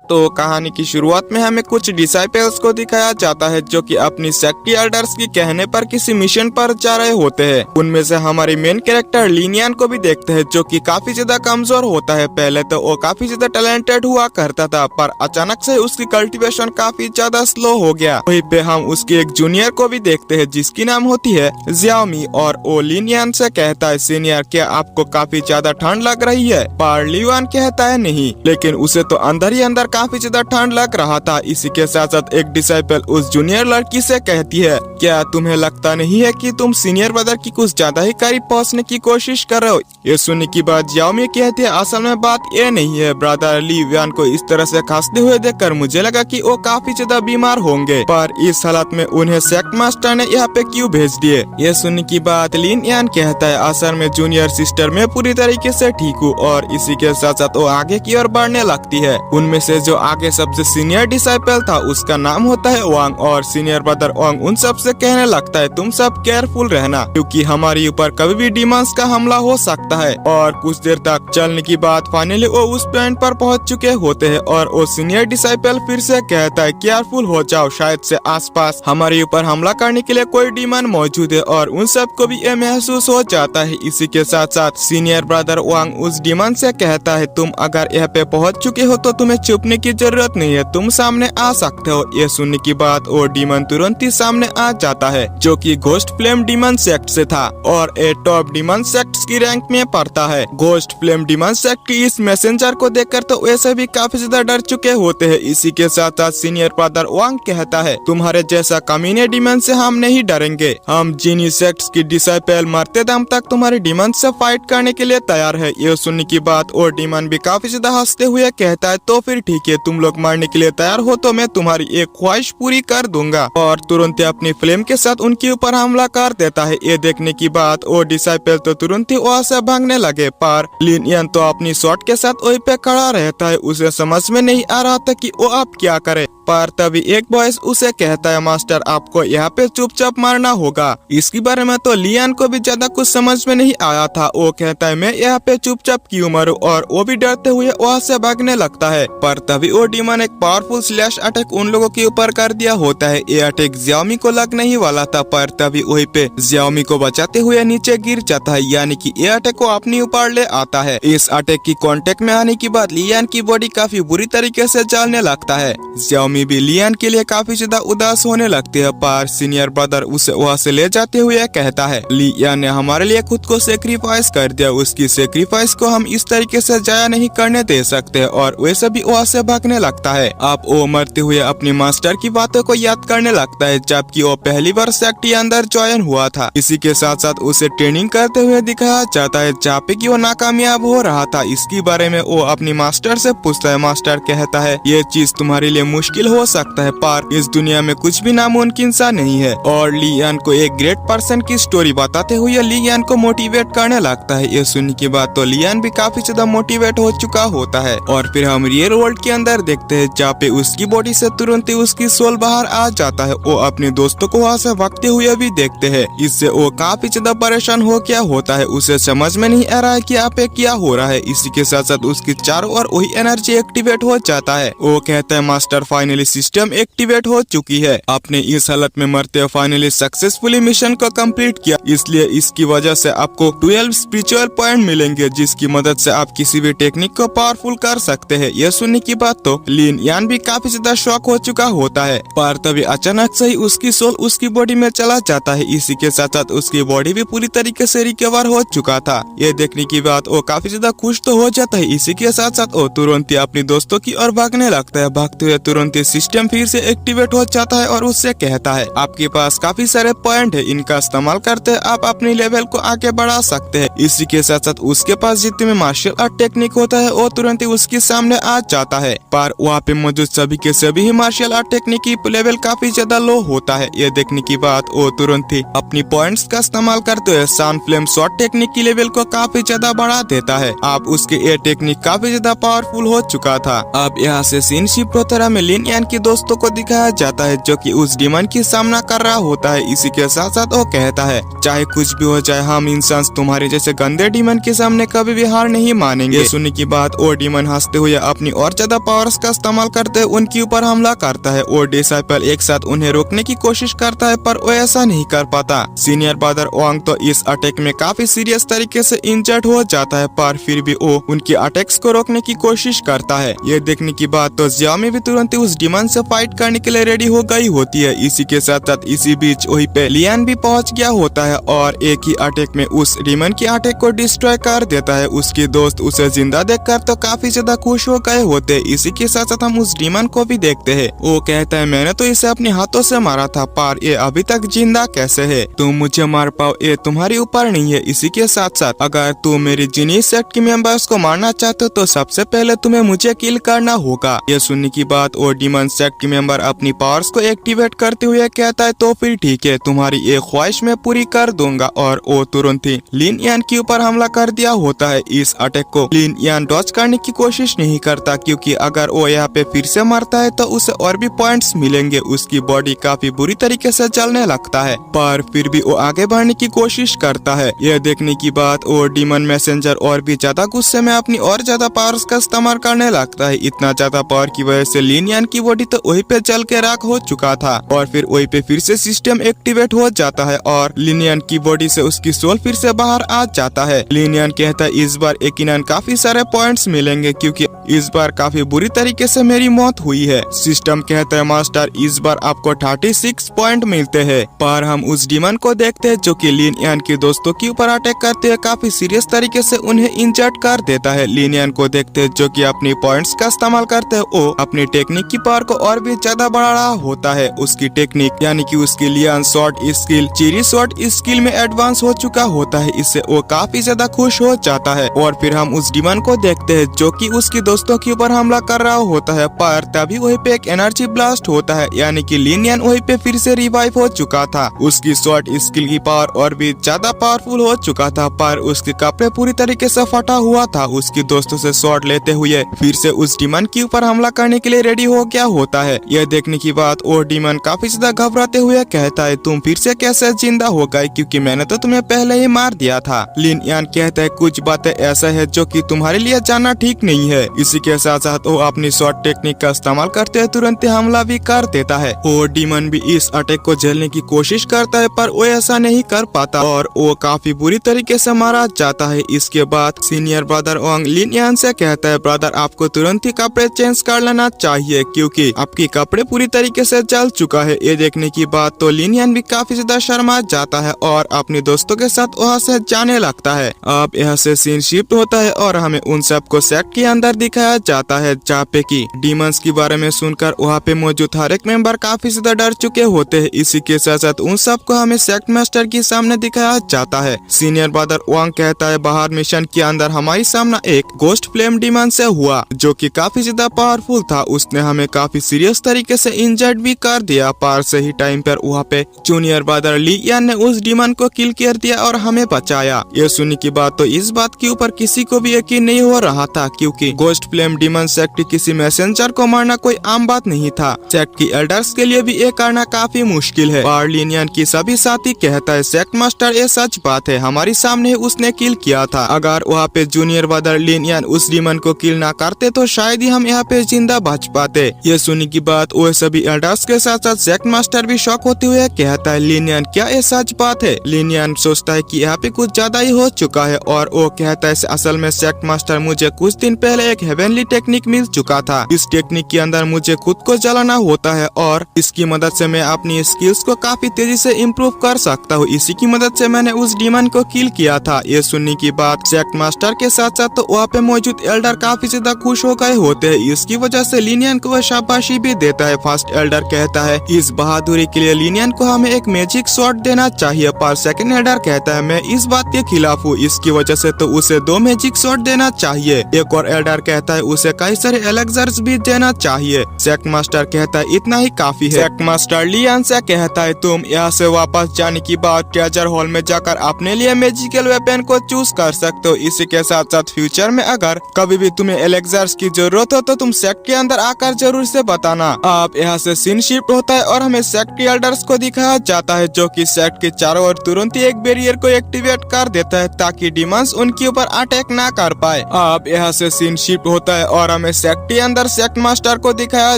तो कहानी की शुरुआत में हमें कुछ डिसाइपल्स को दिखाया जाता है जो कि अपनी सेक्टी एल्डर्स की कहने पर किसी मिशन पर जा रहे होते हैं। उनमें से हमारी मेन कैरेक्टर लिनियन को भी देखते हैं जो कि काफी ज्यादा कमजोर होता है। पहले तो वो काफी ज्यादा टैलेंटेड हुआ करता था, पर अचानक से उसकी कल्टीवेशन काफी ज्यादा स्लो हो गया। वहीं पे हम उसकी एक जूनियर को भी देखते हैं जिसकी नाम होती है जियामी, और वो लिनियन से कहता है सीनियर क्या आपको काफी ज्यादा ठंड लग रही है? पर लियुआन कहता है नहीं, लेकिन उसे तो अंदर ही अंदर काफी ज्यादा ठंड लग रहा था। इसी के साथ साथ एक डिसाइपल उस जूनियर लड़की से कहती है क्या तुम्हें लगता नहीं है कि तुम सीनियर ब्रदर की कुछ ज्यादा ही करीब पहुंचने की कोशिश कर रहे हो? ये सुनने की बात जियामी कहती है असल में बात ये नहीं है। ब्रदर लियुआन को इस तरह से खांसते हुए देखकर मुझे लगा कि वो काफी ज्यादा बीमार होंगे, पर इस हालत में उन्हें सेक्ट मास्टर ने यहाँ पे क्यों भेज दिए? ये सुनने की बात लिनियन कहता है असल में जूनियर सिस्टर में पूरी तरीके से ठीक हूँ, और इसी के साथ साथ वो आगे की ओर बढ़ने लगती है। उनमें से जो आगे सबसे सीनियर डिसाइपल था उसका नाम होता है वांग, और सीनियर ब्रदर वांग उन सब से कहने लगता है तुम सब केयरफुल रहना क्योंकि हमारे ऊपर कभी भी डिमंस का हमला हो सकता है। और कुछ देर तक चलने की बाद फाइनली वो उस पॉइंट पर पहुंच चुके होते हैं, और वो सीनियर डिसाइपल फिर से कहता है केयरफुल हो जाओ, शायद से आसपास हमारे ऊपर हमला करने के लिए कोई डिमन मौजूद है, और उन सबको भी ये महसूस हो जाता है। इसी के साथ साथ सीनियर ब्रदर वांग उस डिमन से कहता है तुम अगर यहाँ पे पहुंच चुके हो तो तुम्हें छुपने की जरूरत नहीं है, तुम सामने आ सकते हो। ये सुनने की बात वो डीमन तुरंत ही सामने आ जाता है जो कि घोस्ट फ्लेम डीमन सेक्ट से था, और ए टॉप डीमन सेक्ट की रैंक में पड़ता है। घोस्ट फ्लेम डीमन सेक्ट की इस मैसेंजर को देखकर तो वैसे भी काफी ज्यादा डर चुके होते हैं। इसी के साथ साथ सीनियर ब्रदर वांग कहता है तुम्हारे जैसा कमीने डीमन से हम नहीं डरेंगे, हम जीनी सेक्ट की डिसाइपल मरते दम तक तुम्हारे डीमन से फाइट करने के लिए तैयार है। ये सुनने की बात और डीमन भी काफी ज्यादा हंसते हुए कहता है तो फिर ठीक है, तुम लोग मरने के लिए तैयार हो तो मैं तुम्हारी एक ख्वाहिश पूरी कर दूंगा, और तुरंत अपनी फ्लेम के साथ उनके ऊपर हमला कर देता है। ये देखने की बात वो डिसाइपल तो तुरंत ही वहाँ से भागने लगे, पर लिनियन तो अपनी शॉट के साथ वहीं पे खड़ा रहता है। उसे समझ में नहीं आ रहा था कि वो अब क्या करे, पर तभी एक वॉइस उसे कहता है मास्टर आपको यहाँ पे चुपचाप मारना होगा। इसके बारे में तो लियान को भी ज्यादा कुछ समझ में नहीं आया था। वो कहता है मैं यहाँ पे चुपचाप क्यों मरूं, और वो भी डरते हुए वहाँ से भागने लगता है। पर तभी वो डीमन एक पावरफुल स्लैश अटैक उन लोगों के ऊपर कर दिया होता है। ये अटैक जियामी को लगने ही वाला था, पर तभी वहीं पे जियामी को बचाते हुए नीचे गिर जाता है, यानी कि ये अटैक को अपने ऊपर ले आता है। इस अटैक की कांटेक्ट में आने के बाद लियान की बॉडी काफी बुरी तरीके से जलने लगता है। जियामी भी लियान के लिए काफी ज्यादा उदास होने लगती है, पर सीनियर ब्रदर उसे वहाँ से ले जाते हुए कहता है लियान ने हमारे लिए खुद को सेक्रीफाइस कर दिया, उसकी सेक्रीफाइस को हम इस तरीके से जाया नहीं करने दे सकते, और वैसे भी वहाँ से भागने लगता है। अब वो मरते हुए अपनी मास्टर की बातों को याद करने लगता है जबकि वो पहली बार सेक्ट के अंदर ज्वाइन हुआ था। इसी के साथ साथ उसे ट्रेनिंग करते हुए दिखाया जाता है जहाँ पे कि वो नाकामयाब हो रहा था। इसके बारे में वो अपनी मास्टर से पूछता है, मास्टर कहता है ये चीज तुम्हारे लिए मुश्किल हो सकता है पर इस दुनिया में कुछ भी नामुमकिन सा नहीं है, और लियान को एक ग्रेट पर्सन की स्टोरी बताते हुए लियान को मोटिवेट करने लगता है। ये सुनने की बात तो लियान भी काफी ज्यादा मोटिवेट हो चुका होता है, और फिर हम रियल वर्ल्ड के अंदर देखते हैं जहाँ पे उसकी बॉडी से तुरंत ही उसकी सोल बाहर आ जाता है। वो अपने दोस्तों को वहाँ से भागते हुए भी देखते हैं, इससे वो काफी ज्यादा परेशान हो क्या होता है। उसे समझ में नहीं आ रहा है कि यहाँ पे क्या हो रहा है। इसी के साथ साथ उसकी चारों ओर वही एनर्जी एक्टिवेट हो जाता है। वो कहता है मास्टर फाइनली सिस्टम एक्टिवेट हो चुकी है, आपने इस हालत में मरते हुए फाइनली सक्सेसफुली मिशन को कंप्लीट किया, इसलिए इसकी वजह से आपको 12 स्पिरिचुअल पॉइंट मिलेंगे जिसकी मदद से आप किसी भी टेक्निक को पावरफुल कर सकते हैं। यह सुनने की बात तो लियान भी काफी ज्यादा शॉक हो चुका होता है, पर तभी अचानक से ही उसकी सोल उसकी बॉडी में चला जाता है। इसी के साथ साथ उसकी बॉडी भी पूरी तरीके से रिकवर हो चुका था। ये देखने की बात वो काफी ज्यादा खुश तो हो जाता है। इसी के साथ साथ वो तुरंत ही अपने दोस्तों की ओर भागने लगता है। भागते हुए तुरंत ही सिस्टम फिर से एक्टिवेट हो जाता है और उससे कहता है आपके पास काफी सारे पॉइंट है, इनका इस्तेमाल करते आप अपनी लेवल को आगे बढ़ा सकते हैं। इसी के साथ साथ उसके पास जितने में मार्शल आर्ट टेक्निक होता है वो तुरंत ही उसके सामने आ जाता है, पर वहाँ पे मौजूद सभी के सभी ही मार्शल आर्ट टेक्निक की लेवल काफी ज्यादा लो होता है। ये देखने की बात वो तुरंत ही अपनी पॉइंट्स का इस्तेमाल करते हुए सन फ्लेम शॉट टेक्निक की लेवल को काफी ज्यादा बढ़ा देता है। अब उसके ये टेक्निक काफी ज्यादा पावरफुल हो चुका था। अब यहाँ से सीन शिफ्ट होता है, हमें लिन लिनियन के दोस्तों को दिखाया जाता है जो कि उस डीमन की सामना कर रहा होता है। इसी के साथ साथ वो कहता है चाहे कुछ भी हो जाए हम इंसान तुम्हारे जैसे गंदे डीमन के सामने कभी भी हार नहीं मानेंगे। सुनने की बात वो डीमन हंसते हुए अपनी और ज्यादा पावर्स का इस्तेमाल करते हुए उनके ऊपर हमला करता है और डिसाइपल एक साथ उन्हें रोकने की कोशिश करता है पर वो ऐसा नहीं कर पाता। सीनियर ब्रदर ओंग तो इस अटैक में काफी सीरियस तरीके से इंजर्ड हो जाता है पर फिर भी वो उनके अटैक्स को रोकने की कोशिश करता है। ये देखने की बात तो जियामी भी तुरंत ही उस डीमन से फाइट करने के लिए रेडी हो गई होती है। इसी के साथ साथ इसी बीच वहीं पे लियान भी पहुंच गया होता है और एक ही अटैक में उस डीमन के अटैक को डिस्ट्रॉय कर देता है। उसके दोस्त उसे जिंदा देखकर तो काफी ज्यादा खुश हो गए होते हैं। इसी के साथ साथ हम उस डीमन को भी देखते हैं। वो कहता है मैंने तो इसे अपने हाथों से मारा था पर ये अभी तक जिंदा कैसे है? तुम मुझे मार पाओ ये तुम्हारे ऊपर नहीं है। इसी के साथ साथ अगर तुम मेरी जीनियस सेट के मेंबर्स को मारना चाहते हो तो सबसे पहले तुम्हें मुझे किल करना होगा। ये सुनने की बात और डीमन सेट के मेंबर अपनी पावर्स को एक्टिवेट करते हुए कहता है तो फिर ठीक है तुम्हारी ये ख्वाहिश मैं पूरी कर दूंगा। और वो तुरंत ही लिन यान के ऊपर हमला कर दिया होता है। इस अटैक को लिन यान डॉज करने की कोशिश नहीं करता क्योंकि अगर वो यहाँ पे फिर से मरता है तो उसे और भी पॉइंट्स मिलेंगे। उसकी बॉडी काफी बुरी तरीके से जलने लगता है पर फिर भी वो आगे बढ़ने की कोशिश करता है। यह देखने की बात और डीमन मैसेंजर और भी ज्यादा गुस्से में अपनी और ज्यादा पावर्स का इस्तेमाल करने लगता है। इतना ज्यादा पावर की वजह से लिन यान की बॉडी तो वहीं पे जल के राख हो चुका था और फिर वहीं पे फिर से सिस्टम एक्टिवेट हो जाता है और लिन यान की बॉडी से उसकी सोल फिर से बाहर आ जाता है। लिन यान कहता है इस बार यकीनन काफी सारे पॉइंट्स मिलेंगे क्योंकि इस बार काफी बुरी तरीके से मेरी मौत हुई है। सिस्टम कहता है मास्टर इस बार आपको 36 पॉइंट मिलते हैं। पर हम उस डीमन को देखते हैं जो कि लिन यान के दोस्तों के ऊपर अटैक करते हुए काफी सीरियस तरीके से उन्हें इंजर्ड कर देता है। लिन यान को देखते हैं जो कि अपनी पॉइंट्स का इस्तेमाल करते हैं वो अपनी टेक्निक की पावर को और भी ज्यादा बढ़ा रहा होता है। उसकी टेक्निक यानी कि उसकी लियान शॉट स्किल चीरी शॉट स्किल में एडवांस हो चुका होता है। इससे वो काफी ज्यादा खुश हो जाता है और फिर हम उस डीमन को देखते हैं जो कि उसके दोस्तों के ऊपर हमला कर रहा होता है पर तभी वहीं पे एक एनर्जी ब्लास्ट होता है यानी कि लिन यान वहीं पे फिर से रिवाइव हो चुका था। उसकी शॉट स्किल की पावर और भी ज्यादा पावरफुल हो चुका था पर उसके कपड़े पूरी तरीके से फटा हुआ था। उसके दोस्तों से शॉट लेते हुए फिर से उस डीमन के ऊपर हमला करने के लिए रेडी हो गया होता है। यह देखने की बात और डीमन काफी ज्यादा घबराते हुए कहता है तुम फिर से कैसे जिंदा हो गए क्योंकि मैंने तो तुम्हें पहले ही मार दिया था। लिन यान कहता है कुछ बातें ऐसा है जो कि तुम्हारे लिए जानना ठीक नहीं है। इसी के साथ साथ वो अपनी शॉर्ट टेक्निक का इस्तेमाल करते हुए तुरंत हमला भी कर देता है और डीमन भी इस अटैक को झेलने की कोशिश करता है पर वो ऐसा नहीं कर पाता और वो काफी बुरी तरीके से मारा जाता है। इसके बाद सीनियर ब्रदर ओंग लिन यान से कहता है ब्रदर आपको तुरंत ही कपड़े चेंज कर लेना चाहिए क्योंकि आपके कपड़े पूरी तरीके से जल चुका है। ये देखने की बात तो लिन यान भी काफी ज्यादा शर्मा जाता है और अपने दोस्तों के साथ वहाँ से जाने लगता है। अब यहाँ से सीन शिफ्ट होता है और हमें उन सबको सेक्ट के अंदर दिखाया जाता है जहाँ पे की डीमंस के बारे में सुनकर वहाँ पे मौजूद हर एक मेंबर काफी ज्यादा डर चुके होते हैं। इसी के साथ साथ उन सबको हमें सेक्ट मास्टर के सामने दिखाया जाता है। सीनियर ब्रदर वांग कहता है बाहर मिशन के अंदर हमारी सामना एक गोस्ट फ्लेम डीमन से हुआ जो कि काफी ज्यादा पावरफुल था। उसने हमें काफी सीरियस तरीके से इंजर्ड भी कर दिया पर सही टाइम पर वहाँ पे जूनियर ब्रदर ली यान ने उस डीमन को किल कर दिया और हमें बचाया। ये सुनने की बात तो इस बात के ऊपर किसी को भी यकीन नहीं हो रहा था क्योंकि गोस्ट फ्लेम डीमन सेक्ट किसी मैसेंजर को मारना कोई आम बात नहीं था। सेक्ट की एल्डर्स के लिए भी ये करना काफी मुश्किल है। लिन यान की सभी साथी कहता है सेक्ट मास्टर ये सच बात है हमारे सामने उसने किल किया था। अगर वहाँ पे जूनियर ब्रदर लिन यान उस डीमन को किल ना करते तो शायद ही हम यहाँ पे जिंदा बच पाते। ये सुनने की बात वो सभी एल्डर्स के साथ साथ सेक्ट मास्टर भी शॉक होते हुए कहता है लिन यान क्या ये सच बात है? लिन यान सोचता है कि यहाँ पे कुछ ज्यादा ही हो चुका है और वो कहता है असल में सेक्ट मास्टर मुझे कुछ दिन पहले एक हेवनली टेक्निक मिल चुका था। इस टेक्निक के अंदर मुझे खुद को जलाना होता है और इसकी मदद से मैं अपनी स्किल्स को काफी तेजी से इम्प्रूव कर सकता हूँ। इसी की मदद से मैंने उस डीमन को किल किया था। ये सुनने की बात सेक्ट मास्टर के साथ साथ तो वहाँ पे मौजूद एल्डर काफी ज्यादा खुश हो गए होते हैं। इसकी वजह से लिन यान को वह शाबाशी भी देता है। फर्स्ट एल्डर कहता है इस बहादुरी के लिए लिन यान को हमें एक मैजिक शॉट देना चाहिए पर सेकंड एल्डर कहता है मैं इस बात के खिलाफ हूँ। इसकी वजह से तो उसे 2 मैजिक शॉट देना चाहिए। एक और एल्डर कहता है उसे कई सारे एलेक्सर्स भी देना चाहिए। सेक्ट मास्टर कहता है इतना ही काफी है। सेक्ट मास्टर लियान से कहता है तुम यहाँ से वापस जाने की बाद ट्रेजर हॉल में जाकर अपने लिए मैजिकल वेपन को चूज कर सकते हो। इसी के साथ साथ फ्यूचर में अगर कभी भी तुम्हें एलेक्सर्स की जरूरत हो तो तुम सेक्ट के अंदर आकर जरूर जरूर से बताना। आप यहाँ से सीन शिफ्ट होता है और हमें सेक्ट एल्डर्स को दिखाया जाता है जो कि सेक्ट के चारों ओर तुरंत ही एक बैरियर को एक्टिवेट कर देता है ताकि डिमंस उनके ऊपर अटैक ना कर पाए। आप यहाँ से सीन शिफ्ट होता है और हमें सेक्ट के अंदर सेक्ट मास्टर को दिखाया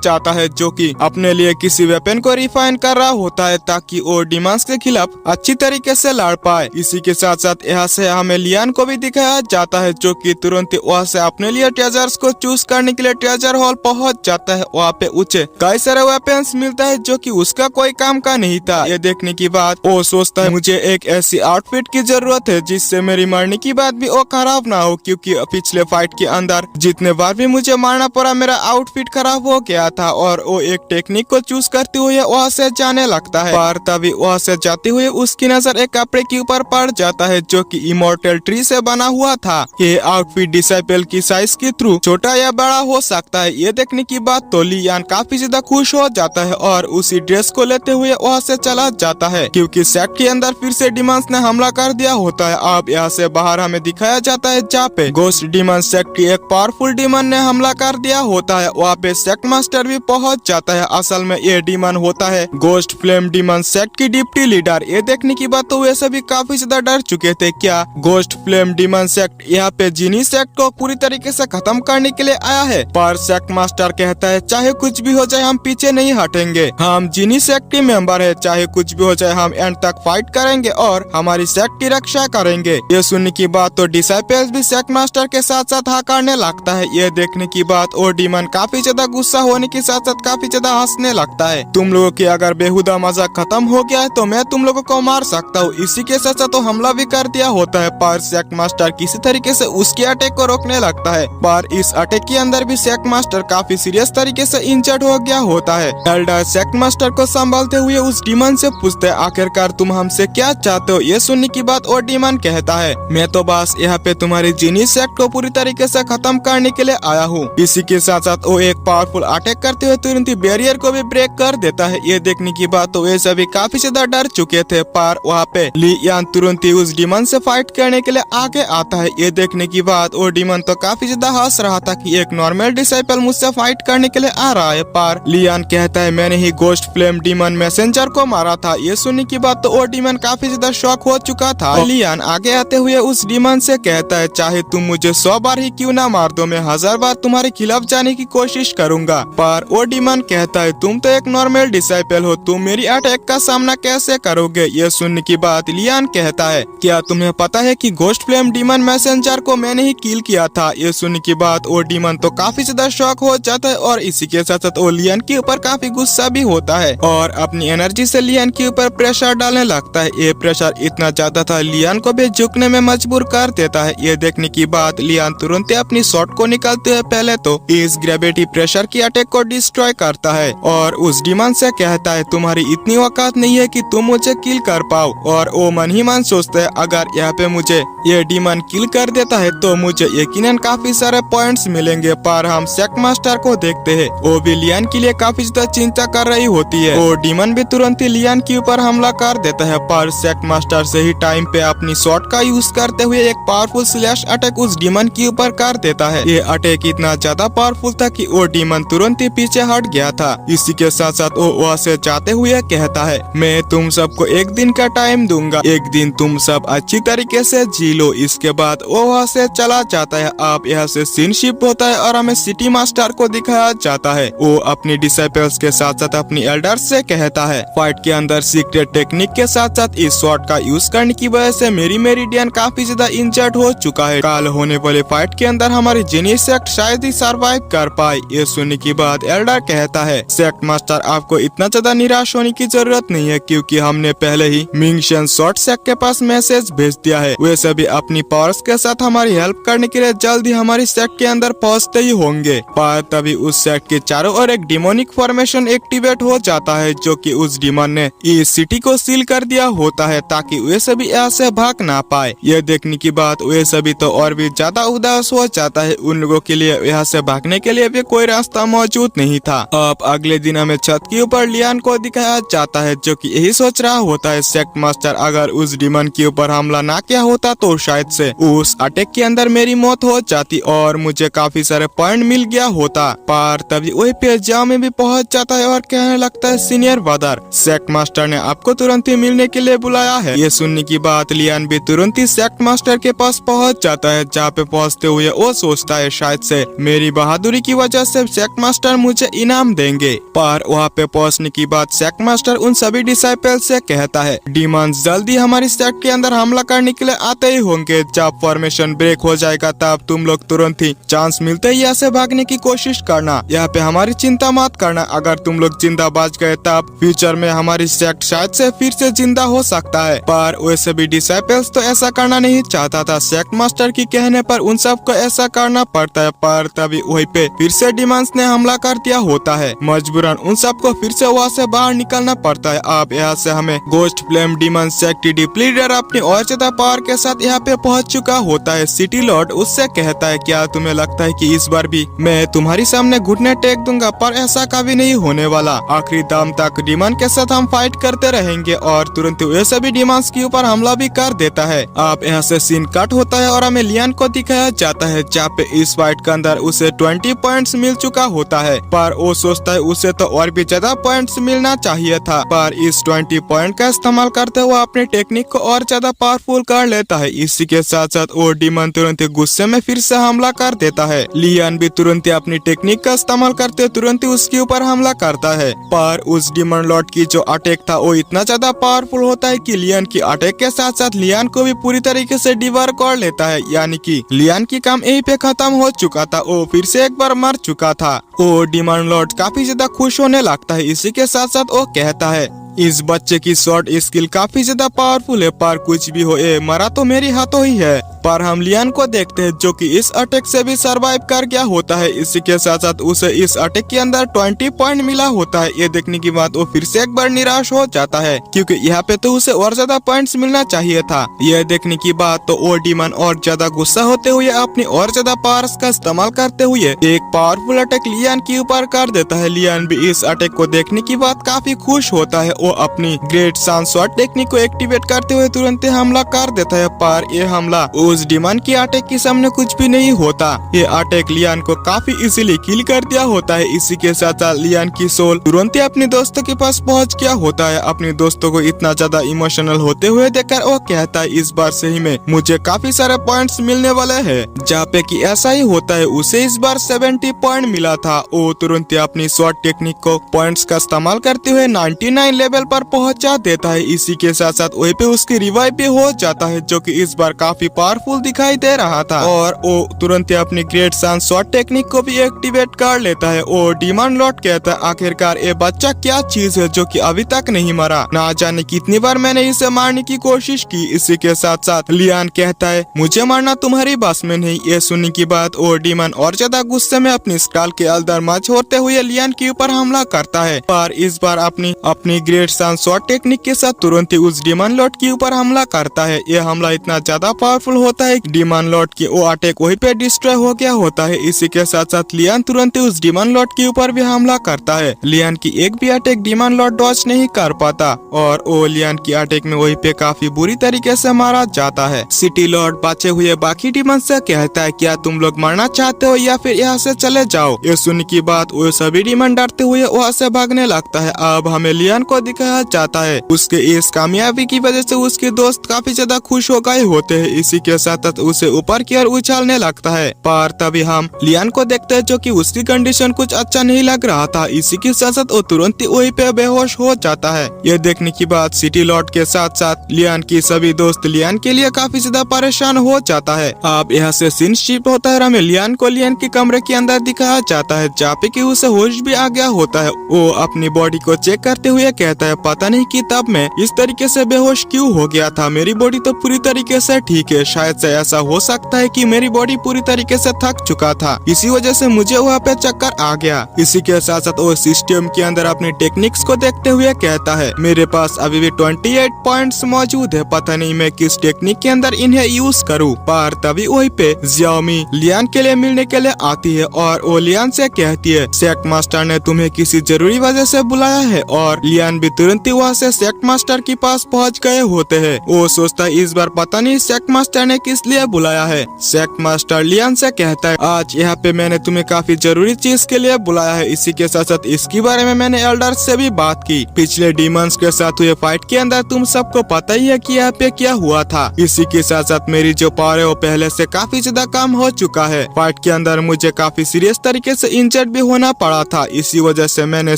जाता है जो कि अपने लिए किसी वेपन को रिफाइन कर रहा होता है ताकि वो डिमंस के खिलाफ अच्छी तरीके से लड़ पाए। इसी के साथ साथ यहाँ से हमें लियान को भी दिखाया जाता है जो कि तुरंत वहाँ से अपने लिए ट्रेजर्स को चूज करने के लिए ट्रेजर हॉल पहुँच जाता है। वहाँ पे उसे कई सारे वेपन्स मिलता है जो कि उसका कोई काम का नहीं था। ये देखने की बाद वो सोचता है मुझे एक ऐसी आउटफिट की जरूरत है जिससे मेरी मरने की बात भी वो खराब ना हो, क्योंकि पिछले फाइट के अंदर जितने बार भी मुझे मारना पड़ा मेरा आउटफिट खराब हो गया था। और वो एक टेक्निक को चूज करते हुए वहाँ से जाने लगता है, पर तभी वहाँ से जाते हुए उसकी नजर एक कपड़े के ऊपर पड़ जाता है जो कि इमोर्टल ट्री से बना हुआ था। ये आउटफिट डिसाइपल की साइज के थ्रू छोटा या बड़ा हो सकता है। ये देखने की बात तो लियान काफी ज्यादा खुश हो जाता है और उसी ड्रेस को लेते हुए वहाँ से चला जाता है, क्योंकि सेक्ट के अंदर फिर से डिमंस ने हमला कर दिया होता है। अब यहाँ से बाहर हमें दिखाया जाता है जहाँ पे गोस्ट डिमन सेक्ट की एक पावरफुल डिमन ने हमला कर दिया होता है। वहाँ पे सेक्ट मास्टर भी पहुँच जाता है। असल में ये डिमन होता है गोस्ट फ्लेम डिमन सेक्ट की डिप्टी लीडर। ये देखने की बात तो वे सभी काफी ज्यादा डर चुके थे, क्या गोस्ट फ्लेम डिमन सेक्ट यहाँ पे जिनी सेक्ट को पूरी तरीके से खत्म करने के लिए आया है। पर सेक्ट मास्टर कहता है चाहे कुछ भी हो जाए हम पीछे नहीं हटेंगे, हम जिनी सेक्ट के मेंबर है, चाहे कुछ भी हो जाए हम एंड तक फाइट करेंगे और हमारी सेक्ट की रक्षा करेंगे। ये सुनने की बात तो डिसाइपल्स भी सेक्ट मास्टर के साथ साथ हाँ करने लगता है। ये देखने की बात और डिमन काफी ज्यादा गुस्सा होने के साथ साथ काफी ज्यादा हंसने लगता है। तुम लोगों की अगर बेहुदा मजाक खत्म हो गया है तो मैं तुम लोगों को मार सकता हूँ। इसी के साथ साथ तो हमला भी कर दिया होता है, पर सेक्ट मास्टर किसी तरीके से उसके अटैक को रोकने लगता है। पर इस अटैक के अंदर भी सेक्ट मास्टर काफी सीरियस तरीके से इंजर्ड हो गया होता है। एल्डर सेक्ट मास्टर को संभालते हुए उस डिमन से पूछते हैं आखिरकार तुम हमसे क्या चाहते हो। ये सुनने की बात और डिमन कहता है मैं तो बस यहाँ पे तुम्हारी जीनी सेक्ट को पूरी तरीके से खत्म करने के लिए आया हूँ। इसी के साथ साथ वो एक पावरफुल अटैक करते हुए तुरंत ही बैरियर को भी ब्रेक कर देता है। ये देखने की बात तो वे सभी काफी ज्यादा डर चुके थे, पर वहाँ पे लियान तुरंत ही उस डिमन से फाइट करने के लिए आगे आता है। ये देखने की बात वो डिमन तो काफी ज्यादा हंस रहा था कि एक नॉर्मल डिसाइपल मुझसे फाइट करने के लिए आ रहा है, पर लियान कहता है मैंने ही गोस्ट फ्लेम डिमन मैसेंजर को मारा था। ये सुनने की बात तो वो डिमन काफी ज्यादा शॉक हो चुका था। लियान आगे आते हुए उस डिमन से कहता है चाहे तुम मुझे 100 बार ही क्यों ना मार दो, मैं 1000 बार तुम्हारे खिलाफ जाने की कोशिश करूंगा। पर वो डिमन कहता है तुम तो एक नॉर्मल डिसाइपल हो, तुम मेरी अटैक का सामना कैसे करोगे। ये सुनने की बात लियान कहता है क्या तुम्हें पता है कि गोस्ट फ्लेम डिमन मैसेंजर को मैंने ही किल किया था। ये सुनने की बात वो डिमन तो काफी ज्यादा शॉक हो जाता है और इसी के साथ साथ वो लियान के ऊपर काफी गुस्सा भी होता है और अपनी एनर्जी से लियान के ऊपर प्रेशर डालने लगता है। ये प्रेशर इतना ज्यादा था लियान को भी झुकने में मजबूर कर देता है। ये देखने की बात लियान तुरंत अपनी शॉट को निकालते हुए पहले तो इस ग्रेविटी प्रेशर की अटैक को डिस्ट्रॉय करता है और उस डिमन से कहता है तुम्हारी इतनी औकात नहीं है कि तुम मुझे किल कर पाओ। और वो मन ही मन सोचते है अगर यहाँ पे मुझे ये डिमन किल कर देता है तो मुझे यकीनन काफी सारे पॉइंट्स मिलेंगे। पर हम सेक्ट मास्टर को देखते हैं वो भी लियान के लिए काफी ज्यादा चिंता कर रही होती है। वो डिमन भी तुरंत ही लियान के ऊपर हमला कर देता है, पर सेक्ट मास्टर से ही टाइम पे अपनी शॉट का यूज करते हुए एक पावरफुल स्लैश अटैक उस डिमन के ऊपर कर देता है। ये अटैक इतना ज्यादा पावरफुल था कि वो डिमन तुरंत ही पीछे हट गया था। इसी के साथ साथ वो वहाँ से जाते हुए कहता है मैं तुम सबको एक दिन का टाइम दूंगा, एक दिन तुम सब अच्छी तरीके से जी लो। इसके बाद वो वहाँ से चला जाता है। आप यहाँ से सीन शिफ्ट होता है और हमें सिटी मास्टर को दिखाया जाता है। वो अपनी डिसाइपल्स के साथ साथ अपनी एल्डर्स से कहता है फाइट के अंदर सीक्रेट टेक्निक के साथ साथ इस शॉट का यूज करने की वजह से मेरी मेरिडियन काफी ज्यादा इंजर्ड हो चुका है। कल होने वाले फाइट के अंदर हमारी जीनी सेक्ट शायद ही सर्वाइव कर पाए। ये सुनने की बात एल्डर कहता है सेक्ट मास्टर आपको इतना ज्यादा निराश होने की जरूरत नहीं है, क्योंकि हमने पहले ही मिंगशन शॉर्ट सेक्ट के पास मैसेज भेज दिया है। वे सभी अपनी पावर्स के साथ हमारी हेल्प करने के लिए जल्द ही हमारी सेक्ट के अंदर पहुंचते ही होंगे। पर तभी उस सेक्ट के चारों ओर एक डिमोनिक फॉर्मेशन एक्टिवेट हो जाता है जो कि उस डिमन ने इस सिटी को सील कर दिया होता है ताकि वे सभी यहाँ से भाग ना पाए। यह देखने की बात वे सभी तो और भी ज्यादा उदास हो जाता है। उन लोगों के लिए यहाँ से भागने के लिए भी कोई रास्ता मौजूद नहीं था। अब अगले दिन हमें छत के ऊपर लियान को दिखाया जाता है जो कि यही सोच रहा होता है सेक्ट मास्टर अगर उस डिमन के ऊपर हमला ना किया होता तो शायद से उस अटैक के अंदर मेरी मौत हो जाती और मुझे काफी सारे पॉइंट मिल गया होता। पर पर तभी वही पे जियाओमी भी पहुंच जाता है और कहने लगता है सीनियर ब्रदर, सेक्ट मास्टर ने आपको तुरंत ही मिलने के लिए बुलाया है। ये सुनने की बात लियान भी तुरंत ही सेक्ट मास्टर के पास पहुंच जाता है, जहाँ पे पहुंचते हुए वो सोचता है शायद से मेरी बहादुरी की वजह से सेक्ट मास्टर मुझे इनाम देंगे। पर वहाँ पे पहुंचने की बाद सेक्ट मास्टर उन सभी डिसाइपल से कहता है डीमंस जल्दी हमारी सेक्ट के अंदर हमला करने के लिए आते ही होंगे। जब फॉर्मेशन ब्रेक हो जाएगा तब तुम लोग तुरंत ही चांस मिलते ही यहाँ से भागने की कोशिश करना। यहाँ पे हमारी चिंता मत करना, अगर तुम लोग जिंदा बच गए तब फ्यूचर में हमारी सेक्ट शायद से फिर से जिंदा हो सकता है। पर वैसे भी डिसाइपल्स तो ऐसा करना नहीं चाहता था। सेक्ट मास्टर की कहने पर उन सबको ऐसा करना पड़ता है। पर तभी वहीं पे फिर से डीमंस ने हमला कर दिया होता है। मजबूरन उन सबको फिर से वहाँ से बाहर निकलना पड़ता है। अब यहाँ से हमें ghost flame demon sect deep leader अपनी और ज्यादा पावर के साथ यहाँ पे पहुँच चुका होता है। सिटी लॉर्ड उससे कहता है क्या तुम्हें लगता है कि इस बार भी मैं तुम्हारी सामने घुटने टेक दूंगा? पर ऐसा कभी नहीं होने वाला। आखिरी दम तक डीमन के साथ हम फाइट करते रहेंगे। और तुरंत वे सभी डीमंस के ऊपर हमला भी कर देता है। अब यहाँ से सीन कट होता है और हमें लियान को दिखाया जाता है, जहाँ पे इस फाइट के अंदर उसे 20 पॉइंट्स मिल चुका होता है। पर वो सोचता है उसे तो और भी ज्यादा पॉइंट्स मिलना चाहिए था। पर इस 20 पॉइंट का इस्तेमाल करते हुए अपने टेक्निक को और ज्यादा पावरफुल कर लेता है। इसी के साथ साथ वो डीमन तुरंत गुस्से में फिर से हमला कर देता है। लियान भी तुरंत अपनी टेक्निक का इस्तेमाल करते तुरंत उसके ऊपर हमला करता है। पर उस डीमन लॉर्ड की जो अटैक था वो इतना ज्यादा पावरफुल होता है कि लियान की अटैक के साथ साथ लियान को भी पूरी तरीके से डिवर कर लेता है। यानी कि लियान की काम यहीं पे खत्म हो चुका था, वो फिर से एक बार मर चुका था। वो डीमन लॉर्ड काफी ज्यादा खुश होने लगता है। इसी के साथ साथ वो कहता है इस बच्चे की शॉर्ट स्किल काफी ज्यादा पावरफुल है, पर कुछ भी हो ये मरा तो मेरी हाथों ही है। पर हम लियान को देखते हैं जो कि इस अटैक से भी सरवाइव कर गया होता है। इसी के साथ साथ उसे इस अटैक के अंदर 20 पॉइंट मिला होता है। ये देखने की बात वो फिर से एक बार निराश हो जाता है, क्योंकि यहाँ पे तो उसे और ज्यादा पॉइंट्स मिलना चाहिए था। यह देखने की बात तो वो डीमन और ज्यादा गुस्सा होते हुए अपनी और ज्यादा पावर्स का इस्तेमाल करते हुए एक पावरफुल अटैक लियान के ऊपर कर देता है। लियान भी इस अटैक को देखने की बात काफी खुश होता है। वो अपनी ग्रेट सनशॉट टेक्निक को एक्टिवेट करते हुए तुरंत हमला कर देता है। पर ये हमला उस डीमन की अटैक के सामने कुछ भी नहीं होता। ये अटैक लियान को काफी इजीली किल कर दिया होता है। इसी के साथ साथ लियान की सोल तुरंत ही अपने दोस्तों के पास पहुंच गया होता है। अपने दोस्तों को इतना ज्यादा इमोशनल होते हुए देखकर वो कहता है इस बार से ही में मुझे काफी सारे पॉइंट्स मिलने वाले हैं। जहाँ पे कि ऐसा ही होता है, उसे इस बार 70 पॉइंट मिला था। वो तुरंत ही अपनी शॉर्ट टेक्निक को पॉइंट्स का इस्तेमाल करते हुए 99 लेवल पर पहुंचा देता है। इसी के साथ साथ वहीं पे उसकी रिवाइव भी हो जाता है, जो कि इस बार काफी पावरफुल दिखाई दे रहा था। और वो तुरंत ही अपनी ग्रेट सनशॉट टेक्निक को भी एक्टिवेट कर लेता है। और डीमन लॉर्ड कहता है आखिरकार ये बच्चा क्या चीज है जो कि अभी तक नहीं मरा, ना जाने कितनी बार मैंने इसे मारने की कोशिश की। इसी के साथ साथ लियान कहता है मुझे मारना तुम्हारी बस में नहीं। ये सुनने की बात और डीमन और ज्यादा गुस्से में अपनी स्काल के अंदर मच होते हुए लियान के ऊपर हमला करता है। पर इस बार अपनी ग्रेट सनशॉट टेक्निक के साथ तुरंत ही उस डीमन लॉर्ड के ऊपर हमला करता है। यह हमला इतना ज्यादा पावरफुल होता है कि डीमन लॉर्ड की वो अटैक वहीं पे डिस्ट्रॉय हो गया होता है। इसी के साथ साथ लियान तुरंत ही उस डीमन लॉर्ड के ऊपर भी हमला करता है। लियान की एक भी अटैक डीमन लॉर्ड डॉज नहीं कर पाता और वो लियान की अटैक में वहीं पे काफी बुरी तरीके से मारा जाता है। सिटी लॉर्ड बचे हुए बाकी डीमन से कहता है क्या तुम लोग मरना चाहते हो या फिर यहाँ से चले जाओ। ये सुन की बात वो सभी डीमन डरते हुए वहाँ से भागने लगता है। अब हमें लियान को दिखाया जाता है उसके इस कामयाबी की वजह से उसके दोस्त काफी ज्यादा खुश हो गए होते हैं। इसी के साथ उसे ऊपर की ओर उछालने लगता है। पर तभी हम लियान को देखते हैं जो कि उसकी कंडीशन कुछ अच्छा नहीं लग रहा था। इसी के साथ साथ वो तुरंत ही वहीं पे बेहोश हो जाता है। यह देखने की बात सिटी लॉर्ड के साथ साथ लियान की सभी दोस्त लियान के लिए काफी ज्यादा परेशान हो जाता है। अब यहाँ से सीन शिफ्ट होता है। हमें लियान को लियान के कमरे के अंदर दिखाया जाता है, जहाँ पे कि उसे होश भी आ गया होता है। वो अपनी बॉडी को चेक करते हुए कहता है पता नहीं कि तब मैं इस तरीके से बेहोश क्यों हो गया था। मेरी बॉडी तो पूरी तरीके से ठीक है। शायद से ऐसा हो सकता है कि मेरी बॉडी पूरी तरीके से थक चुका था, इसी वजह से मुझे वहाँ पे चक्कर आ गया। इसी के साथ साथ वो सिस्टम के अंदर अपनी टेक्निक्स को देखते हुए कहता है मेरे पास अभी भी 28 पॉइंट्स मौजूद है, पता नहीं मैं किस टेक्निक के अंदर इन्हें यूज करूँ। पर तभी वहीं पे जियाओमी लियान के लिए मिलने के लिए आती है और वो लियान से कहती है सेक्ट मास्टर ने तुम्हें किसी जरूरी वजह से बुलाया है। और लियान भी तुरंत ही वहाँ से सेक्ट मास्टर के पास पहुँच गए होते हैं। वो सोचता है इस बार पता नहीं सेक्ट मास्टर मैंने किस लिए बुलाया है। सेक्ट मास्टर लियान से कहता है, आज यहाँ पे मैंने तुम्हें काफी जरूरी चीज के लिए बुलाया है। इसी के साथ साथ इसके बारे में मैंने एल्डर्स से भी बात की। पिछले डीमंस के साथ हुए फाइट के अंदर तुम सबको पता ही है कि यहाँ पे क्या हुआ था। इसी के साथ साथ मेरी जो पावर है वो पहले से काफी ज्यादा कम हो चुका है। फाइट के अंदर मुझे काफी सीरियस तरीके से इंजर्ड भी होना पड़ा था। इसी वजह से मैंने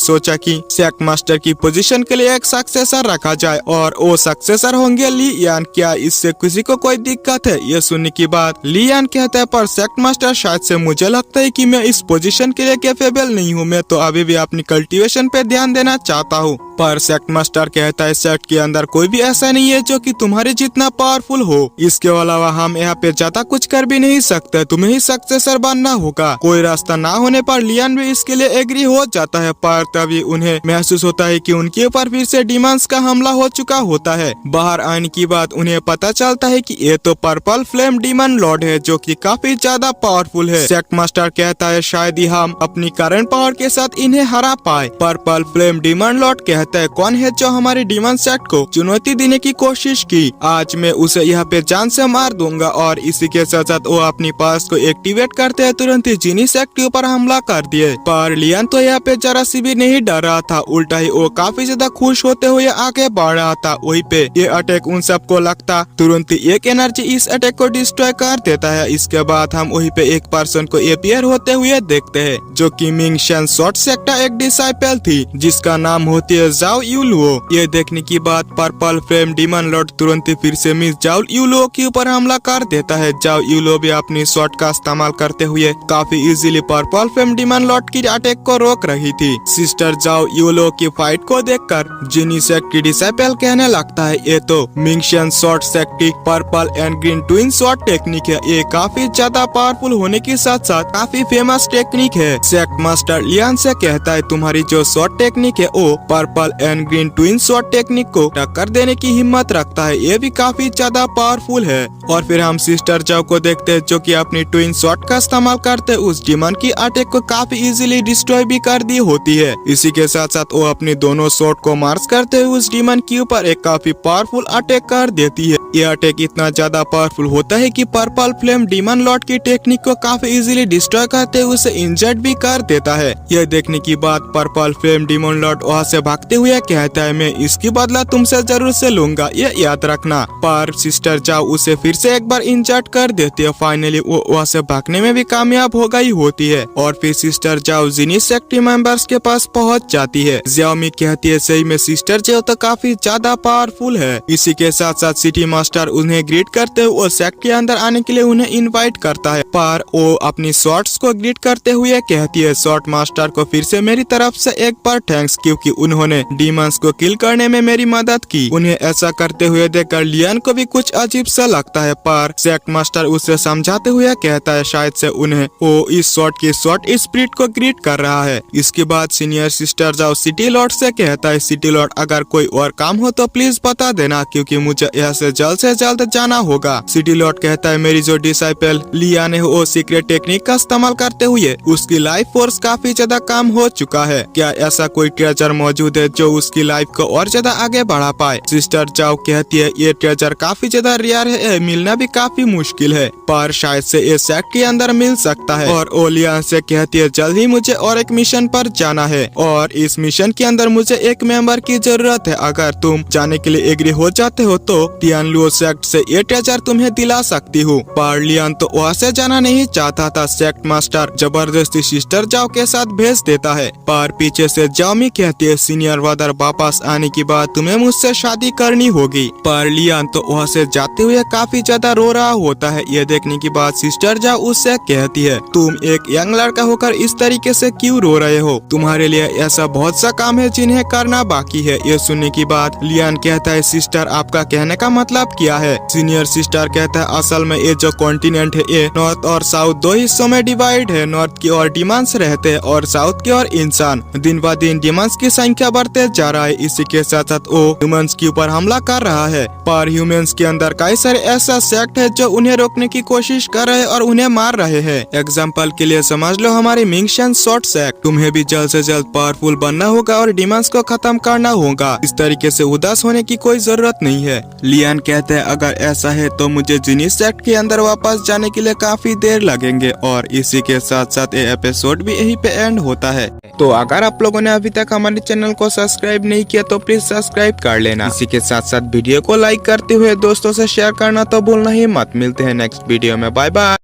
सोचा कि सेक्ट मास्टर की पोजीशन के लिए एक सक्सेसर रखा जाए और वो सक्सेसर होंगे लियान। क्या इससे किसी को कोई दिक्कत है? ये सुनने की बात लियान कहता है, पर सेक्ट मास्टर शायद से मुझे लगता है कि मैं इस पोजीशन के लिए कैपेबल नहीं हूँ। मैं तो अभी भी अपनी कल्टीवेशन पे ध्यान देना चाहता हूँ। पर सेक्ट मास्टर कहता है, सेक्ट के अंदर कोई भी ऐसा नहीं है जो कि तुम्हारे जितना पावरफुल हो। इसके अलावा हम यहाँ पे ज्यादा कुछ कर भी नहीं सकते, तुम्हें ही सक्सेसर बनना होगा। कोई रास्ता ना होने पर लियान भी इसके लिए एग्री हो जाता है। पर तभी उन्हें महसूस होता है कि उनके ऊपर फिर से डीमंस का हमला हो चुका होता है। बाहर आने की बात उन्हें पता चलता है कि ये तो पर्पल फ्लेम डीमन लॉर्ड है जो कि काफी ज्यादा पावरफुल है। सेक्ट मास्टर कहता है, शायद ही हम अपनी करंट पावर के साथ इन्हें हरा पाए। पर्पल फ्लेम डीमन लॉर्ड कहता है, कौन है जो हमारे डीमन सेक्ट को चुनौती देने की कोशिश की? आज मैं उसे यहाँ पे जान से मार दूंगा। और इसी के साथ साथ वो अपनी पास को एक्टिवेट करते हैं, तुरंत ही जीनी सेक्ट के ऊपर हमला कर दिए। पर लियान तो यहाँ पे जरा सी भी नहीं डर रहा था, उल्टा ही वो काफी ज्यादा खुश होते हुए आगे बढ़ रहा था। वही पे ये अटैक उन सबको लगता तुरंत ही एक एनर्जी इस अटैक को डिस्ट्रॉय कर देता है। इसके बाद हम वही पे एक पर्सन को अपीयर होते हुए देखते हैं जो कि मिंग शेन शॉर्ट सेक्टर एक डिसाइपल थी जिसका नाम होती है जाओ यूलुओ। ये देखने की बाद पर्पल फ्लेम डीमन लॉर्ड तुरंत ही फिर से मिस जाओ यूलुओ के ऊपर हमला कर देता है। जाओ यूलुओ भी अपनी शॉट का इस्तेमाल करते हुए काफी easily purple flame demon Lord की अटैक को रोक रही थी। सिस्टर जाओ यूलुओ की फाइट को देखकर जिनी सेक्ट की डिसाइपल कहने लगता है, ये तो मिंग शेन शॉर्ट सेक्ट की purple and green twin shot technique है। ये काफी ज्यादा पावरफुल होने के साथ साथ काफी फेमस टेक्निक है। सेक्ट मास्टर लियान से कहता है, तुम्हारी जो शॉट टेक्निक है वो purple and green twin shot technique को टक्कर देने की हिम्मत रखता है। ये भी काफी ज्यादा पावरफुल है। और फिर हम सिस्टर जाओ को देखते हैं जो कि अपनी ट्विन शॉट का इस्तेमाल करते उस डीमन की अटैक को काफी इजीली डिस्ट्रॉय भी कर दी होती है। इसी के साथ साथ वो अपनी दोनों शॉट को मार्च करते हुए उस डीमन के ऊपर एक काफी पावरफुल अटैक कर देती है। ये अटैक इतना ज्यादा पावरफुल होता है कि पर्पल फ्लेम डीमन लॉर्ड की टेक्निक को काफी इजीली डिस्ट्रॉय करते हुए उसे इंजर्ड भी कर देता है। यह देखने की बाद पर्पल फ्लेम डीमन लॉर्ड वहाँ से भागते हुए कहता है, मैं इसकी बदला तुमसे जरूर से लूंगा, ये याद रखना। पर सिस्टर जाओ उसे फिर से एक बार इंजर्ड कर देती है। फाइनली वो वहाँ से भागने में भी कामयाब हो गई होती है। और फिर सिस्टर जाओ जिनी सेक्ट मेंबर्स के पास पहुँच जाती है। जियाओमी कहती है, सही में सिस्टर जाओ तो काफी ज्यादा पावरफुल है। इसी के साथ साथ सिटी मास्टर उन्हें ग्रीट करते हुए वो सेक्ट के अंदर आने के लिए उन्हें इनवाइट करता है। पर वो अपनी शॉर्ट्स को ग्रीट करते हुए कहती है, शॉर्ट मास्टर को फिर से मेरी तरफ से एक बार थैंक्स, क्योंकि उन्होंने डीमंस को किल करने में मेरी मदद की। उन्हें ऐसा करते हुए देखकर लियान को भी कुछ अजीब सा लगता है। पर सेक्ट मास्टर उसे समझाते हुए कहता है, शायद से उन्हें वो इस शॉर्ट की शॉर्ट स्पिरिट को ग्रीट कर रहा है। इसके बाद सीनियर सिस्टर जाओ सिटी लॉर्ड से कहता है, सिटी लॉर्ड अगर कोई और काम हो तो प्लीज बता देना, क्योंकि मुझे यहाँ से जल्द जाना होगा। सिटी लॉर्ड कहता है, मेरी जो डिसाइपल लियान है वो सीक्रेट टेक्निक का इस्तेमाल करते हुए उसकी लाइफ फोर्स काफी ज्यादा कम हो चुका है। क्या ऐसा कोई ट्रेजर मौजूद है जो उसकी लाइफ को और ज्यादा आगे बढ़ा पाए? सिस्टर जाओ कहती है, ये ट्रेजर काफी ज्यादा रेयर है, मिलना भी काफी मुश्किल है, पर शायद से ये सेक्ट के अंदर मिल सकता है। और ओलियन से कहती है, जल्द ही मुझे और एक मिशन पर जाना है और इस मिशन के अंदर मुझे एक मेंबर की जरूरत है। अगर तुम जाने के लिए एग्री हो जाते हो तो टियानलुओ सेक्ट से ये ट्रेजर तुम्हें दिला सकती हूँ। पर लियान तो वहाँ से जाना नहीं चाहता था। सेक्ट मास्टर जबरदस्ती सिस्टर जाओ के साथ भेज देता है। पर पीछे से जाओमी कहती है, सीनियर ब्रदर वापस आने के बाद तुम्हें मुझसे शादी करनी होगी। पर लियान तो वहाँ से जाते हुए काफी ज्यादा रो रहा होता है। ये देखने के बाद सिस्टर जाओ उससे कहती है, तुम एक यंग लड़का होकर इस तरीके से क्यों रो रहे हो? तुम्हारे लिए ऐसा बहुत सा काम है जिन्हें करना बाकी है। ये सुनने की बाद लियान कहता है, सिस्टर आपका कहने का मतलब क्या है? सीनियर सिस्टर कहता है, असल में ये जो कॉन्टिनेंट है ये नॉर्थ और साउथ दो हिस्सों में डिवाइड है। नॉर्थ की ओर डिमंस रहते हैं और साउथ की ओर इंसान। दिन ब दिन डिमंस की संख्या बढ़ते जा रहा है। इसी के साथ साथ वो ह्यूमंस के ऊपर हमला कर रहा है, पर ह्यूमंस के अंदर कई सारे ऐसा सेक्ट है जो उन्हें रोकने की कोशिश कर रहे हैं और उन्हें मार रहे हैं। एग्जाम्पल के लिए समझ लो हमारी मिंगशन शॉर्ट सेक्ट। तुम्हें भी जल्द से जल्द पावरफुल बनना होगा और डिमंस को खत्म करना होगा। इस तरीके से उदास होने की कोई जरूरत नहीं है। लियान कहते हैं अगर ऐसा है तो मुझे जीनियस सेक्ट के अंदर वापस जाने के लिए काफी देर लगेंगे। और इसी के साथ साथ ये एपिसोड भी यहीं पे एंड होता है। तो अगर आप लोगों ने अभी तक हमारे चैनल को सब्सक्राइब नहीं किया तो प्लीज सब्सक्राइब कर लेना। इसी के साथ साथ वीडियो को लाइक करते हुए दोस्तों से शेयर करना तो भूलना ही मत। मिलते हैं नेक्स्ट वीडियो में, बाय बाय।